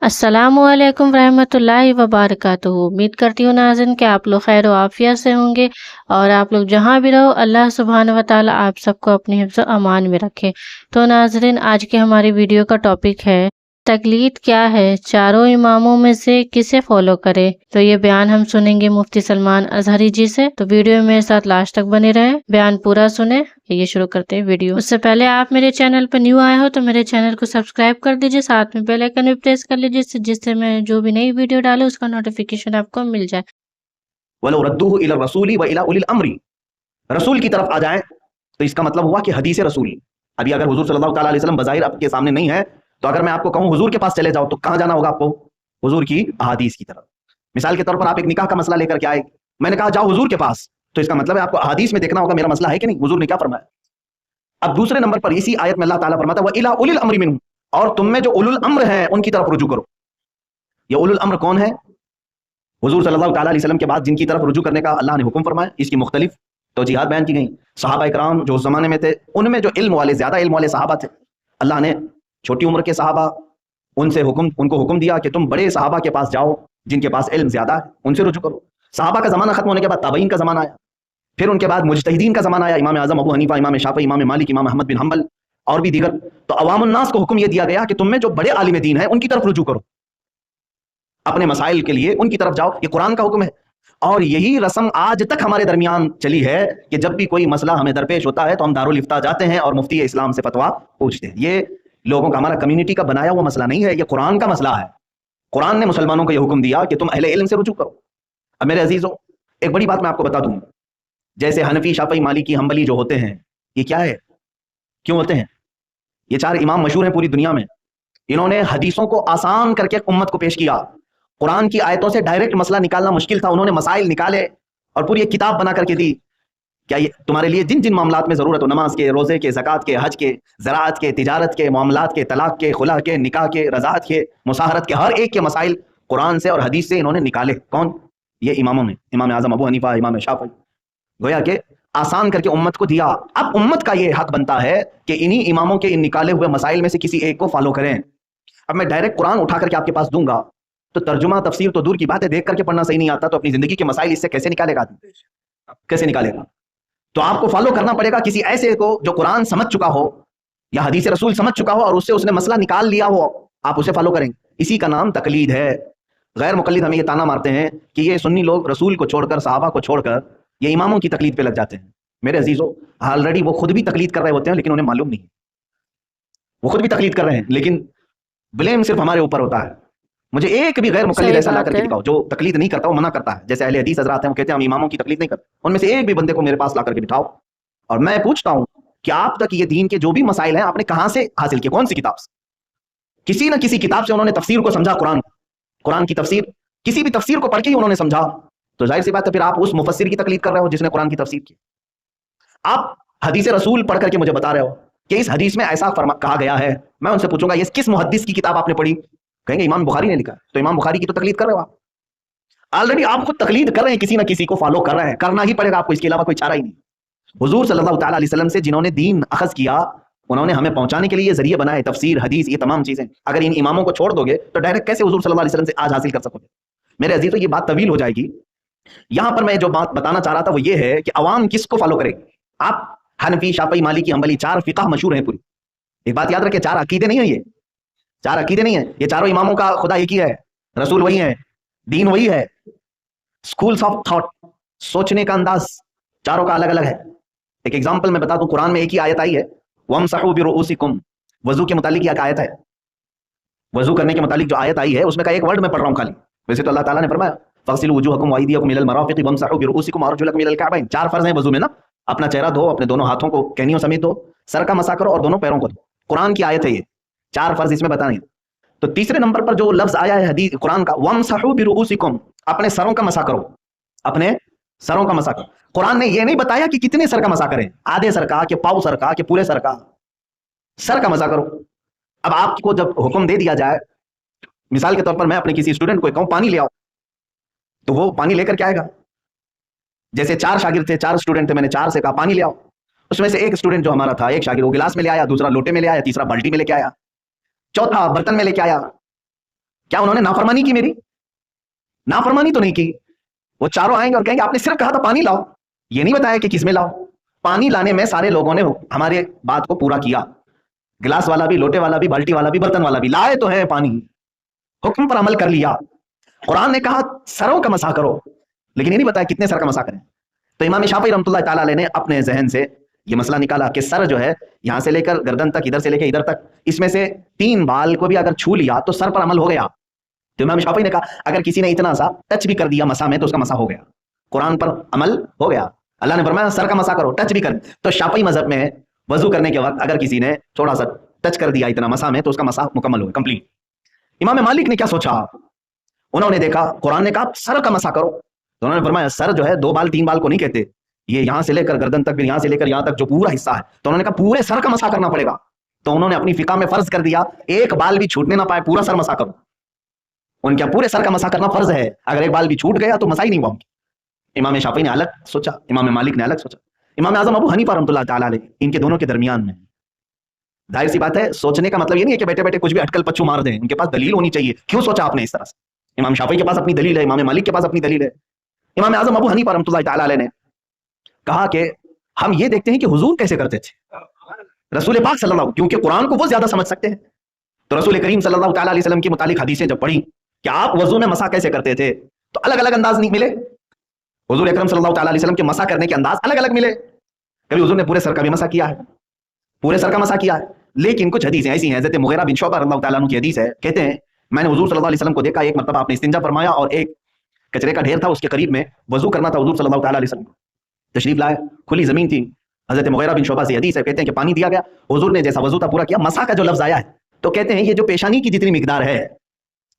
अस्सलामुअलैकुम रहमतुल्लाहि व बारकातुहू। उम्मीद करती हूँ नाज़रीन कि आप लोग खैर आफियत से होंगे और आप लोग जहाँ भी रहो अल्लाह सुब्हानहू व तआला आप सबको अपनी हिफ्ज़ अमान में रखे। तो नाज़रीन आज की हमारी वीडियो का टॉपिक है तकलीद क्या है, चारों इमामों में से किसे फॉलो करें। तो ये बयान हम सुनेंगे मुफ्ती सलमान अजहरी जी से। तो वीडियो में मेरे साथ लास्ट तक बने रहें, बयान पूरा सुने। ये शुरू करते हैं वीडियो। उससे पहले आप मेरे चैनल पर न्यू आए हो तो मेरे चैनल को सब्सक्राइब कर दीजिए, साथ में बेल आइकन भी प्रेस कर लीजिए जिससे मैं जो भी नई वीडियो डालूं उसका नोटिफिकेशन आपको मिल जाए। वलो रद्दूहु इला रसूली व इला उलिल अम्री, रसूल की तरफ आ जाएं तो इसका मतलब हुआ कि हदीस रसूल। अभी अगर हुजूर सल्लल्लाहु अलैहि वसल्लम बज़ाहिर आपके सामने नहीं है तो अगर मैं आपको कहूं हुजूर के पास चले जाओ तो कहां जाना होगा आपको? हुजूर की अहादीस की तरफ। मिसाल के तौर पर आप एक निकाह का मसला लेकर के आए, मैंने कहा जाओ हुजूर के पास, तो इसका मतलब है आपको अहादीस में देखना होगा मेरा मसला है कि नहीं, हुजूर ने क्या फरमाया। अब दूसरे नंबर पर इसी आयत में अल्लाह ताला फरमाता है व इला उलिल अम्री मिनहुम, और तुम में जो उलुल अम्र हैं उनकी तरफ रुजू करो। ये उलुल अम्र कौन है? हुजूर सल्लल्लाहु अलैहि वसल्लम के बाद जिनकी तरफ रुजू करने का अल्लाह ने हुक्म फरमाया, इसकी मुख्तलिफ तौजीहात बयान की गई। सहाबा इकराम जो उस जमाने में थे उनमें जो इल्म वाले, ज्यादा इल्म वाले सहाबा थे, अल्लाह ने छोटी उम्र के सहाबा उनको हुक्म दिया कि तुम बड़े सहाबा के पास जाओ जिनके पास इल्म ज्यादा है, उनसे रुजू करो। सहाबा का जमाना खत्म होने के बाद ताबईन का जमाना आया, फिर उनके बाद मुजतहिदीन का जमाना आया, इमाम आजम अबू हनीफा, इमाम शाफी, इमाम मालिक, इमाम अहमद बिन हम्बल और भी दीगर। तो अवामुन नास को हुक्म यह दिया गया कि तुम में जो बड़े आलिम दीन है उनकी तरफ रुजू करो, अपने मसाइल के लिए उनकी तरफ जाओ। ये कुरान का हुक्म है और यही रस्म आज तक हमारे दरमियान चली है कि जब भी कोई मसला हमें दरपेश होता है तो हम दारुल इफ्ता जाते हैं और मुफ्ती इस्लाम से फतवा पूछते हैं। ये लोगों का, हमारा कम्युनिटी का बनाया हुआ मसला नहीं है, ये कुरान का मसला है। कुरान ने मुसलमानों को यह हुक्म दिया कि तुम अहले इल्म से रुजू करो। अब मेरे अजीजों, एक बड़ी बात मैं आपको बता दूं, जैसे हनफी, शाफी, मालिकी, हम्बली जो होते हैं, ये क्या है, क्यों होते हैं? ये चार इमाम मशहूर हैं पूरी दुनिया में। इन्होंने हदीसों को आसान करके उम्मत को पेश किया। कुरान की आयतों से डायरेक्ट मसला निकालना मुश्किल था, उन्होंने मसाइल निकाले और पूरी एक किताब बना करके दी। क्या ये तुम्हारे लिए जिन जिन मामलात में जरूरत हो, नमाज के, रोजे के, ज़कात के, हज के, ज़राअत के, तिजारत के, मामलात के, तलाक के, खुला के, निकाह के, रज़ाअत के, मुसाहरत के, हर एक के मसाइल कुरान से और हदीस से इन्होंने निकाले। कौन? ये इमामों में, इमाम आजम अबू हनीफा, इमाम शाफी, गोया के आसान करके उम्मत को दिया। अब उम्मत का ये हक बनता है कि इन्हीं इमामों के इन निकाले हुए मसाइल में से किसी एक को फॉलो करें। अब मैं डायरेक्ट कुरान उठा करके आपके पास दूंगा तो तर्जुमा तफसीर तो दूर की बात है, देख करके पढ़ना सही नहीं आता, तो अपनी जिंदगी के मसाइल इससे कैसे निकालेगा आदमी? कैसे निकालेगा? तो आपको फॉलो करना पड़ेगा किसी ऐसे को जो कुरान समझ चुका हो या हदीस रसूल समझ चुका हो और उससे उसने मसला निकाल लिया हो, आप उसे फॉलो करेंगे। इसी का नाम तकलीद है। गैर मुकल्लिद हमें ये ताना मारते हैं कि ये सुन्नी लोग रसूल को छोड़कर, सहाबा को छोड़कर ये इमामों की तकलीद पे लग जाते हैं। मेरे अजीजों, ऑलरेडी वो खुद भी तकलीद कर रहे होते हैं लेकिन उन्हें मालूम नहीं। वो खुद भी तकलीद कर रहे हैं लेकिन ब्लेम सिर्फ हमारे ऊपर होता है। मुझे एक भी गैर मुकल्लिद ऐसा ला करके दिखाओ जो तकलीद नहीं करता, वो मना करता है। जैसे अहले हदीस हज़रात हैं, वो कहते हैं हम इमामों की तकलीद नहीं करते। उनमें से एक भी बंदे को मेरे पास ला करके बिठाओ और मैं पूछता हूं कि आप तक ये दीन के जो भी मसाइल हैं आपने कहां से हासिल किए, कौन सी किताब से? किसी न किसी किताब से उन्होंने तफसीर को समझा, कुरान की तफसीर, किसी भी तफसीर को पढ़ के ही उन्होंने समझा। तो जाहिर सी बात है फिर आप उस मुफस्सिर की तकलीद कर रहे हो जिसने कुरान की तफसीर की। आप हदीस रसूल पढ़ करके मुझे बता रहे हो कि इस हदीस में ऐसा कहा गया है। मैं उनसे पूछूंगा ये किस मुहद्दिस की किताब आपने पढ़ी? कहेंगे इमाम बुखारी ने लिखा। तो इमाम बुखारी की तो तकलीद कर रहे हो आप। ऑलरेडी आप खुद तकलीद कर रहे हैं, किसी ना किसी को फॉलो कर रहे हैं, करना ही पड़ेगा आपको, इसके अलावा कोई चारा ही नहीं। हुजूर सल्लल्लाहु अलैहि वसल्लम से जिन्होंने दीन अखज़ किया, उन्होंने हमें पहुंचाने के लिए जरिए बनाए, तफसीर, हदीस, ये तमाम चीजें। अगर इन इमामों को छोड़ दोगे तो डायरेक्ट कैसे हुजूर सल्लल्लाहु अलैहि वसल्लम से आज हासिल कर सकोगे? मेरे अजीजों, ये बात तवील हो जाएगी। यहां पर मैं जो बात बताना चाह रहा था वो ये है कि अवाम किसको फॉलो करेगी। आप हनफी, शाफी, मालिकी, हम्बली, चार फिक़ह मशहूर हैं पूरी। एक बात याद रखिए, चार अकीदे नहीं है, ये चार अकीदे नहीं है। ये चारों इमामों का खुदा एक ही है, रसूल वही है, दीन वही है। स्कूल्स ऑफ थॉट, सोचने का अंदाज चारों का अलग अलग है। एक एग्जांपल मैं बता दूं, कुरान में एक ही आयत आई है, वमसहू बिरुऊसिकुम, वजू के मुतालिक एक आयत है। वजू करने के मुतालिक जो आयत आई है उसमें का एक वर्ड मैं पढ़ रहा हूं खाली। वैसे तो अल्लाह ताला ने फरमाया फगसिलू वजूहकुम व अयदियकुम इलल मराफिक़ वमसहू बिरुऊसिकुम व अर्जुलकुम इलल कअबैन। चार फर्ज हैं वजू में ना, अपना चेहरा धो, अपने दोनों हाथों को कहनियों समेत धो, सर का मसा करो और दोनों पैरों को धो। कुरान की आयत है ये, चार फर्ज इसमें बताने। तो तीसरे नंबर पर जो लफ्ज आया है हदीस कुरान का, वमसहू बिरुऊसिकुम, अपने सरों का मसा करो, अपने सरों का मसा करो। कुरान ने ये नहीं बताया कि कितने सर का मसा करें, आधे सर का, कि पाव सर का, कि पूरे सर का। सर का मसा करो। अब आपको जब हुक्म दे दिया जाए, मिसाल के तौर पर मैं अपने किसी स्टूडेंट को कहूं पानी ले आओ, तो वो पानी लेकर के आएगा। जैसे चार शागिर्द थे, चार स्टूडेंट थे, मैंने चार से कहा पानी ले आओ। उसमें से एक स्टूडेंट जो हमारा था, एक शागिर्द, वो गिलास में ले आया, दूसरा लोटे में ले आया, तीसरा बाल्टी में लेके आया, चौथा बर्तन में लेके आया। क्या उन्होंने नाफरमानी की मेरी? नाफरमानी तो नहीं की। वो चारों आएंगे और कहेंगे आपने सिर्फ कहा था पानी लाओ, ये नहीं बताया कि किस में लाओ। पानी लाने में सारे लोगों ने हमारे बात को पूरा किया, गिलास वाला भी, लोटे वाला भी, बाल्टी वाला भी, बर्तन वाला भी, लाए तो है पानी, हुक्म पर अमल कर लिया। कुरान ने कहा सरों का मसा करो, लेकिन ये नहीं बताया कितने सर का मसा करें। तो इमाम शाफी रहमतुल्लाह ताला अलैह ने अपने जहन से ये मसला निकाला कि सर जो है यहां से लेकर गर्दन तक, इधर से लेकर इधर तक, इसमें से 3 बाल को भी अगर छू लिया तो सर पर अमल हो गया। तो इमाम शाफी ने कहा अगर किसी ने इतना सा टच भी कर दिया मसा में तो उसका मसा हो गया, कुरान पर अमल हो गया। अल्लाह ने फरमाया सर का मसा करो, टच भी कर। तो शाफी मजहब में वजू करने के वक्त अगर किसी ने थोड़ा सा टच कर दिया इतना मसा में तो उसका मसा मुकम्मल हो गया, कंप्लीट। इमाम मालिक ने क्या सोचा, उन्होंने देखा कुरान ने कहा सर का मसा करो, तो उन्होंने फरमाया सर जो है 2 बाल 3 बाल को नहीं कहते, ये यहां से लेकर गर्दन तक, फिर यहां से लेकर यहां तक जो पूरा हिस्सा है, तो उन्होंने कहा पूरे सर का मसा करना पड़ेगा। तो उन्होंने अपनी फिका में फर्ज कर दिया एक बाल भी छूटने ना पाए, पूरा सर मसा करो। उनके पूरे सर का मसा करना फर्ज है, अगर एक बाल भी छूट गया तो मसा ही नहीं हुआ। इमाम शाफी ने अलग सोचा, इमाम मालिक ने अलग सोचा, इमाम आजम अबू हनीफा रहमतुल्लाह ताला अलैह, इनके दोनों के दरमियान में। जाहिर सी बात है, सोचने का मतलब ये नहीं है कि बैठे बैठे कुछ भी अटकल पच्चू मार दें, उनके पास दलील होनी चाहिए, क्यों सोचा आपने इस तरह से। इमाम शाफी के पास अपनी दलील है, इमाम मालिक के पास अपनी दलील है। इमाम आजम अबू हनीफा रहमतुल्लाह ताला अलैह ने कहा कि हम ये देखते हैं कि हुजूर कैसे करते थे, रसूल पाक सल्लल्लाहु, क्योंकि कुरान को वो ज्यादा समझ सकते हैं। तो रसूल करीम सल्लल्लाहु ताला अलैहि वसल्लम की मुतालिक हदीसें जब पढ़ी कि आप वजू में मसा कैसे करते थे, तो अलग अलग अंदाज नहीं मिले। हुजूर अकरम सल्लल्लाहु ताला अलैहि वसल्लम के मसा करने के अंदाज अलग अलग मिले। कभी हुजूर ने पूरे सर का भी मसा किया है, पूरे सर का मसा किया है, लेकिन कुछ हदीसें ऐसी हैं, हज़रत मुगीरा बिन शुअबा रज़ियल्लाहु ताला अन्हु की हदीस है, कहते हैं मैंने हुजूर सल्लल्लाहु अलैहि वसल्लम को देखा, एक मरतबा आपने इस्तिंजा फरमाया और एक कचरे का ढेर था, उसके करीब में वजू करना था। हुजूर सल्लल्लाहु ताला अलैहि वसल्लम तशरीफ लाए, खुली जमीन थी, हज़रत मुगीरा बिन शुअबा से हदीस है, कहते हैं कि पानी दिया गया, हुजूर ने जैसा वजू था पूरा किया। मसा का जो लफ्ज आया है, तो कहते हैं ये जो पेशानी की जितनी मिकदार है,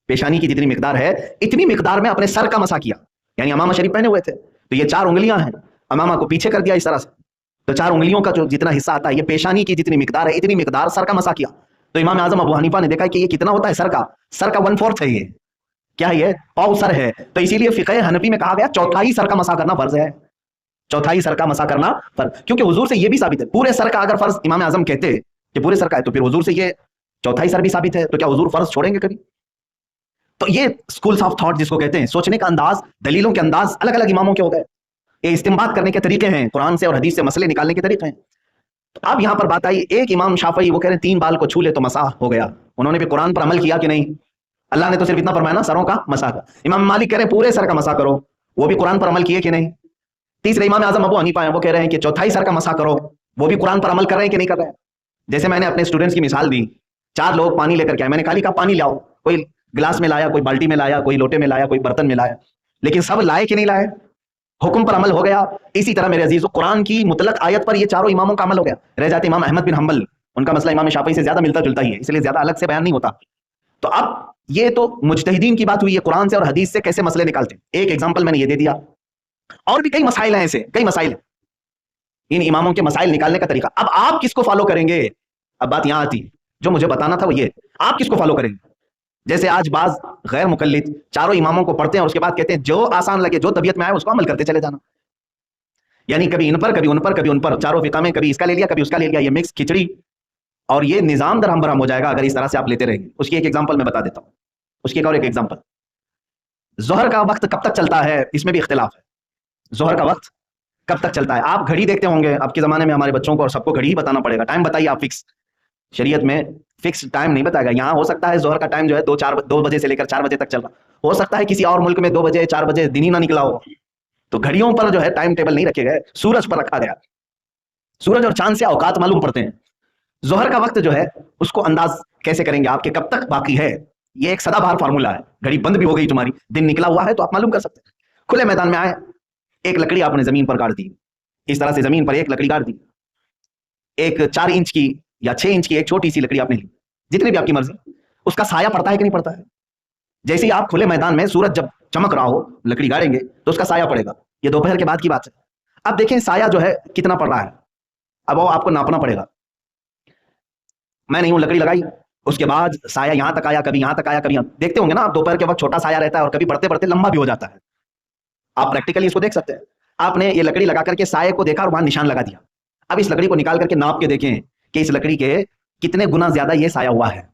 पेशानी की जितनी मिकदार है, इतनी मिकदार में अपने सर का मसा किया। यानी अमामा शरीफ पहने हुए थे, तो ये 4 उंगलियां हैं, अमामा को पीछे कर दिया इस तरह से, तो 4 उंगलियों का जो जितना हिस्सा आता है, ये पेशानी की जितनी मिकदार है, इतनी मिकदार सर का मसा किया। तो इमाम आजम अबू हनीफा ने देखा कि ये कितना होता है सर का 1/4 है, ये क्या है, ये पाव सर है। तो इसीलिए फिक़ह हनफी में कहा गया चौथाई सर का मसा करना फर्ज है, चौथाई सर का मसा करना फर्ज, क्योंकि हुजूर से ये भी साबित है। पूरे सर का अगर फर्ज इमाम आजम कहते कि पूरे सर का है, तो फिर हुजूर से ये चौथाई सर भी साबित है, तो क्या हुजूर फर्ज छोड़ेंगे कभी? तो ये स्कूल्स ऑफ थॉट जिसको कहते हैं, सोचने का अंदाज, दलीलों के अंदाज अलग अलग इमामों के हो गए, ये इस्तिंबात करने के तरीके हैं, कुरान से और हदीस से मसले निकालने के तरीके हैं। तो अब यहाँ पर बात आई, एक इमाम शाफई वो कह रहे हैं 3 बाल को छू ले तो मसा हो गया, उन्होंने भी कुरान पर अमल किया कि नहीं? अल्लाह ने तो सिर्फ इतना फरमाया ना, सरों का मसा का। इमाम मालिक कह रहे हैं पूरे सर का मसा करो, वो भी कुरान पर अमल किए कि नहीं? तीसरे इमाम आजम अबू हनीफा हैं, वो कह रहे हैं कि चौथाई सर का मसा करो, वो भी कुरान पर अमल कर रहे हैं कि नहीं कर रहे हैं? जैसे मैंने अपने स्टूडेंट्स की मिसाल दी, 4 लोग पानी लेकर के आए, मैंने खाली कहा पानी लाओ, कोई गिलास में लाया, कोई बाल्टी में लाया, कोई लोटे में लाया, कोई बर्तन में लाया, लेकिन सब लाए कि नहीं लाए? हुक्म पर अमल हो गया। इसी तरह मेरे अजीजों, कुरान की मुतलक आयत पर ये 4 इमामों का अमल हो गया। रह जाते इमाम अहमद बिन हंबल, उनका मसला इमाम शाफी से ज्यादा मिलता जुलता ही है, इसलिए ज्यादा अलग से बयान नहीं होता। तो अब ये तो मुजतहिदीन की बात हुई है, कुरान से और हदीस से कैसे मसले निकालते हैं, एक एग्जाम्पल मैंने ये दे दिया। और भी कई मसाइल हैं ऐसे, कई मसाइल, इन इमामों के मसाइल निकालने का तरीका। अब आप किसको फॉलो करेंगे? अब बात यहां आती, जो मुझे बताना था वो ये, आप किसको फॉलो करेंगे? जैसे आज बाज गैर मुकल्लिद 4 इमामों को पढ़ते हैं और उसके बाद कहते हैं जो आसान लगे, जो तबीयत में आए उसको अमल करते चले जाना। यानी कभी इन पर, कभी उन पर, कभी उन पर, 4 फिका में कभी इसका ले लिया, कभी उसका ले लिया, ये मिक्स खिचड़ी, और ये निजाम दरहम बरहम हो जाएगा अगर इस तरह से आप लेते रहेंगे। उसकी एक एग्जांपल मैं बता देता हूं, उसकी एक और एक एग्जांपल। जोहर का वक्त कब तक चलता है, इसमें भी इख्तिलाफ है। जोहर का वक्त कब तक चलता है? आप घड़ी देखते होंगे, अब के जमाने में हमारे बच्चों को और सबको घड़ी ही बताना पड़ेगा, टाइम बताइए आप फिक्स। शरीयत में फिक्स टाइम नहीं बताएगा। यहाँ हो सकता है जोहर का टाइम जो है 2 बजे से लेकर 4 बजे तक चल रहा, हो सकता है किसी और मुल्क में 2 बजे 4 बजे दिन ही ना निकला हो, तो घड़ियों पर जो है टाइम टेबल नहीं रखे गए, सूरज पर रखा गया। सूरज और चांद से औकात मालूम पड़ते हैं। जोहर का वक्त जो है उसको अंदाज कैसे करेंगे आपके कब तक बाकी है? ये एक सदाबहार फार्मूला है। घड़ी बंद भी हो गई तुम्हारी, दिन निकला हुआ है तो आप मालूम कर सकते हैं। खुले मैदान में आए, एक लकड़ी आपने जमीन पर गाड़ दी, इस तरह से जमीन पर एक लकड़ी गाड़ दी, एक 4 इंच की या 6 इंच की एक छोटी सी लकड़ी आपने ली, जितनी भी आपकी मर्जी, उसका साया पड़ता है कि नहीं पड़ता है? जैसे ही आप खुले मैदान में सूरज जब चमक रहा हो, लकड़ी गाड़ेंगे तो उसका साया पड़ेगा। ये दोपहर के बाद की बात है। अब देखें साया जो है कितना पड़ रहा है, अब वो आपको नापना पड़ेगा। मैंने यूं लकड़ी लगाई, उसके बाद साया यहां तक आया, कभी यहां तक आया, कभी देखते होंगे ना आप, दोपहर के वक्त छोटा साया रहता है और कभी बढ़ते बढ़ते लंबा भी हो जाता है। आप प्रैक्टिकली इसको देख सकते हैं। आपने ये लकड़ी लगा करके साये को देखा और वहां निशान लगा दिया। अब इस लकड़ी को निकाल करके नाप के देखें कि इस लकड़ी के कितने गुना ज्यादा ये साया हुआ है।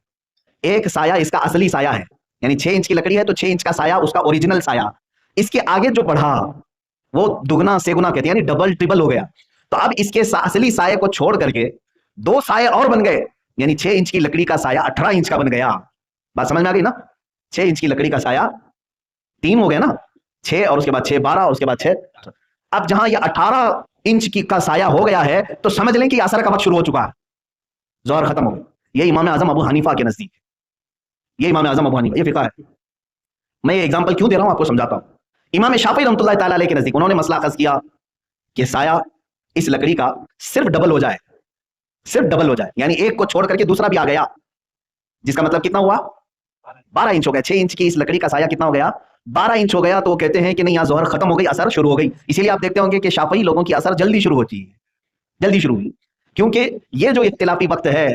एक साया इसका असली साया है, यानी 6 इंच की लकड़ी है तो 6 इंच का साया उसका ओरिजिनल साया, इसके आगे जो बढ़ा वो दुगना सेगुना कहते हैं, यानी डबल ट्रिपल हो गया। तो अब इसके असली साये को छोड़ करके 2 साये और बन गए, यानी 6 इंच की लकड़ी का साया 18 इंच का बन गया। बात समझ में आ गई ना? 6 इंच की लकड़ी का साया 3 हो गया ना, 6 और उसके बाद 6 12 और उसके बाद 6। अब जहां ये 18 इंच की का साया हो गया है तो समझ लें कि असर का वक्त शुरू हो चुका है, जोहर खत्म हो गया। ये इमाम आजम अबू हनीफा के नजदीक, ये इमाम आजम अबू हनीफा, ये फिका है। मैं ये एग्जांपल क्यों दे रहा हूं आपको समझाता हूं। इमाम शाफी रहमतुल्लाह ताला अलैह के नजदीक उन्होंने मसला अखज़ किया कि साया इस लकड़ी का सिर्फ डबल हो जाए, सिर्फ डबल हो जाए, यानी एक को छोड़ करके दूसरा भी आ गया, जिसका मतलब कितना हुआ 12 इंच हो गया। 6 इंच की इस लकड़ी का साया कितना हो गया 12 इंच हो गया। तो वो कहते हैं कि नहीं, यहाँ जोहर खत्म हो गई, असर शुरू हो गई। इसीलिए आप देखते होंगे कि शाफी लोगों की असर जल्दी शुरू होती है, जल्दी शुरू हुई, क्योंकि ये जो इख्तिलाफी वक्त है,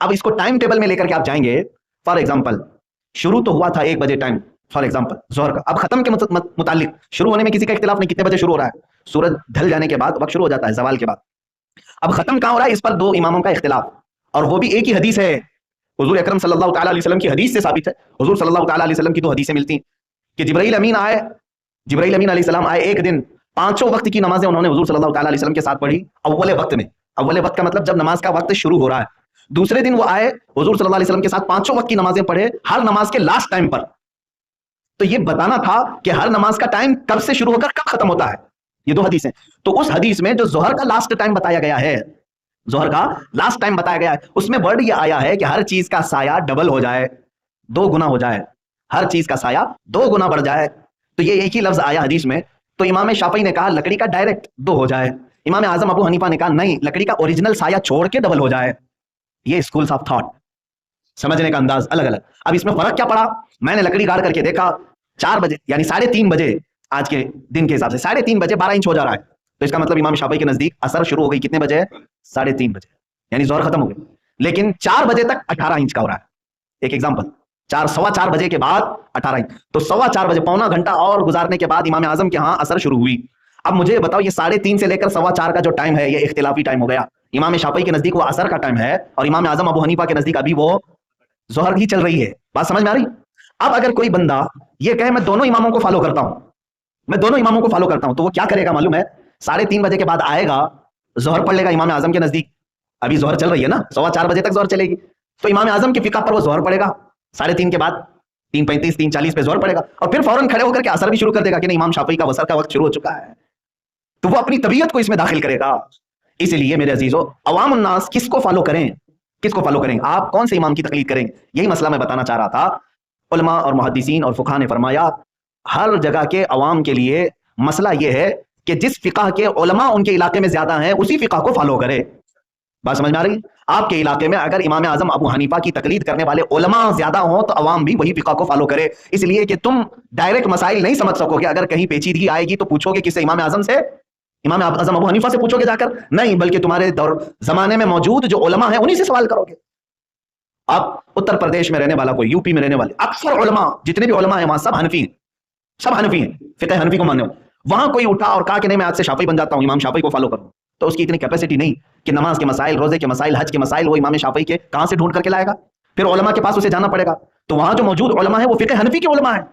अब इसको टाइम टेबल में लेकर के आप जाएंगे। फॉर एग्जाम्पल शुरू तो हुआ था 1 बजे टाइम, फॉर एग्जाम्पल जोहर का। अब खत्म के मुतालिक शुरू होने में किसी का इख्तिलाफ नहीं, कितने बजे शुरू हो रहा है, सूरज ढल जाने के बाद वक्त शुरू हो जाता है, जवाल के बाद। अब खत्म कहां हो रहा है, इस पर 2 इमामों का इख्तिलाफ, और वो भी एक ही हदीस है, हुजूर अकरम सल्लल्लाहु अलैहि वसल्लम की हदीस से साबित है। हुजूर सल्लल्लाहु अलैहि वसल्लम की 2 हदीसें मिलती हैं कि जिब्राइल अमीन आए, जिब्राइल अमीन अलैहिस्सलाम आए एक दिन, 5 वक्त की नमाजें उन्होंने हुजूर सल्लल्लाहु अलैहि वसल्लम के साथ पढ़ी अव्वल वक्त में। अव्वल वक्त का मतलब जब नमाज का वक्त शुरू हो रहा है। दूसरे दिन वो आए हुजूर सल्लल्लाहु अलैहि वसल्लम के साथ 5 वक्त की नमाजें पढ़े, हर नमाज के लास्ट टाइम पर। तो ये बताना था कि हर नमाज का टाइम कब से शुरू होकर कब खत्म होता है, ये 2 हदीसें। तो उस हदीस में जो जोहर का लास्ट टाइम बताया गया है, जोहर का लास्ट टाइम बताया गया है, उसमें वर्ड ये आया है कि हर चीज का साया डबल हो जाए, 2 गुना हो जाए, हर चीज का साया 2 गुना बढ़ जाए। तो ये एक ही लफ्ज आया हदीस में। तो इमाम शाफी ने कहा लकड़ी का डायरेक्ट 2 हो जाए, इमाम आजम अबू हनीफा ने कहा नहीं, लकड़ी का ओरिजिनल साया छोड़ के डबल हो जाए। ये स्कूल्स ऑफ थॉट, समझने का अंदाज अलग अलग। अब इसमें फर्क क्या पड़ा, मैंने लकड़ी गाड़ करके देखा 4 बजे यानी 3:30 बजे, आज के दिन के हिसाब से 3:30 बजे 12 इंच हो जा रहा है। तो इसका मतलब इमाम शाफी के नजदीक असर शुरू हो गई कितने बजे, 3:30 बजे, यानी जोहर खत्म हो गई। लेकिन 4 बजे तक 18 इंच का हो रहा है। एक एग्जाम्पल, 4:15 बजे के बाद 18 इंच, तो 4:15 बजे, पौना घंटा और गुजारने के बाद इमाम आजम के यहाँ असर शुरू हुई। अब मुझे बताओ, ये 3:30 से लेकर 4:15 का जो टाइम है, ये इख्तिलाफी टाइम हो गया। इमाम शाफी के नजदीक वो असर का टाइम है, और इमाम आजम अबू हनीफा के नजदीक अभी वो जोहर ही चल रही है। बात समझ में आ रही? अब अगर कोई बंदा ये कहे मैं दोनों इमामों को फॉलो करता हूं, मैं दोनों इमामों को फॉलो करता हूं, तो वो क्या करेगा मालूम है, 3:30 बजे के बाद आएगा, जोहर पढ़ लेगा इमाम आजम के नजदीक। अभी जोहर चल रही है ना, 4:15 बजे तक जोहर चलेगी, तो इमाम आजम की फिका पर वो जोहर पढ़ेगा 3:30 के बाद, 3:35 3:40 पे जोहर पड़ेगा, और फिर फौरन खड़े होकर के असर भी शुरू कर देगा कि नहीं, इमाम शाफी का वसर का वक्त शुरू हो चुका है। तो वो अपनी तबीयत को इसमें दाखिल करेगा। इसलिए मेरे अजीजों, अवाम उन्नास किसको फॉलो करें, किसको फॉलो करें, आप कौन से इमाम की तकलीद करें, यही मसला मैं बताना चाह रहा था। उलमा और मुहद्दिसीन और फुक़हा ने फरमाया, हर जगह के अवाम के लिए मसला यह है कि जिस फिक़ह के उलमा उनके इलाके में ज्यादा हैं, उसी फिक़ह को फॉलो करे। बात समझ में आ रही? आपके इलाके में अगर इमाम आजम अबू हनीफा की तकलीद करने वाले उलमा ज्यादा हो, तो अवाम भी वही फिक़ह को फॉलो करे। इसलिए कि तुम डायरेक्ट मसाइल नहीं समझ सकोगे, अगर कहीं पेचीदगी आएगी तो पूछोगे किससे, इमाम आजम से, इमाम आजम अबू हनीफा से पूछोगे जाकर? नहीं, बल्कि तुम्हारे दौर जमाने में मौजूद जो उलमा है उन्हीं से सवाल करोगे। आप उत्तर प्रदेश में रहने वाला कोई, यूपी में रहने वाले अक्सर उलमा, जितने भी उलमा है वहां सब हनफी हैं, सब हनफी हैं, फिक़ह हनफी को मानने वाले। वहां कोई उठा और कहा कि नहीं मैं आज से शाफी बन जाता हूं, इमाम शाफी को फॉलो करूं, तो उसकी इतनी कैपेसिटी नहीं कि नमाज के मसाइल, रोजे के मसाइल, हज के मसाइल वो इमाम शाफी के कहां से ढूंढ करके लाएगा। फिर उलमा के पास उसे जाना पड़ेगा। तो वहां जो मौजूद उलमा है वो फिक़ह हनफी के उलमा है,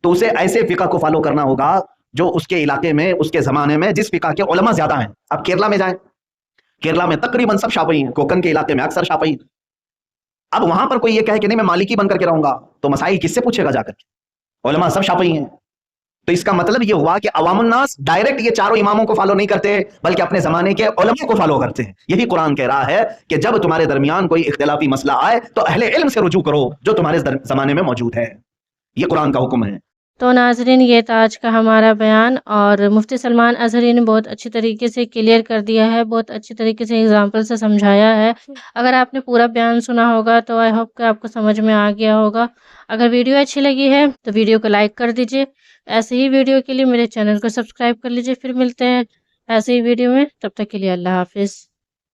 तो उसे ऐसे फिक़ह को फॉलो करना होगा जो उसके इलाके में, उसके जमाने में जिस फिक़ह के उलमा ज्यादा हैं। अब केरला में जाएं, केरला में तकरीबन सब शाफी हैं, कोकन के इलाके में अक्सर शाफी। अब वहां पर कोई ये कहे कि नहीं मैं मालिकी बन करके रहूंगा, तो मसाइल किससे पूछेगा जाकर के? उलमा सब शाफी हैं। तो इसका मतलब ये हुआ कि अवामुन्नास डायरेक्ट ये चारों इमामों को फॉलो नहीं करते, बल्कि अपने जमाने के उलमा को फॉलो करते हैं। यही कुरान कह रहा है कि जब तुम्हारे दरमियान कोई इख्तिलाफी मसला आए तो अहले इल्म से रुजू करो जो तुम्हारे जमाने में मौजूद है। ये कुरान का हुक्म है। तो नाज़रीन, ये था आज का हमारा बयान, और मुफ्ती सलमान अज़हरी ने बहुत अच्छी तरीके से क्लियर कर दिया है, बहुत अच्छी तरीके से एग्जांपल से समझाया है। अगर आपने पूरा बयान सुना होगा तो आई होप कि आपको समझ में आ गया होगा। अगर वीडियो अच्छी लगी है तो वीडियो को लाइक कर दीजिए। ऐसे ही वीडियो के लिए मेरे चैनल को सब्सक्राइब कर लीजिए। फिर मिलते हैं ऐसे ही वीडियो में, तब तक के लिए अल्लाह हाफिज़।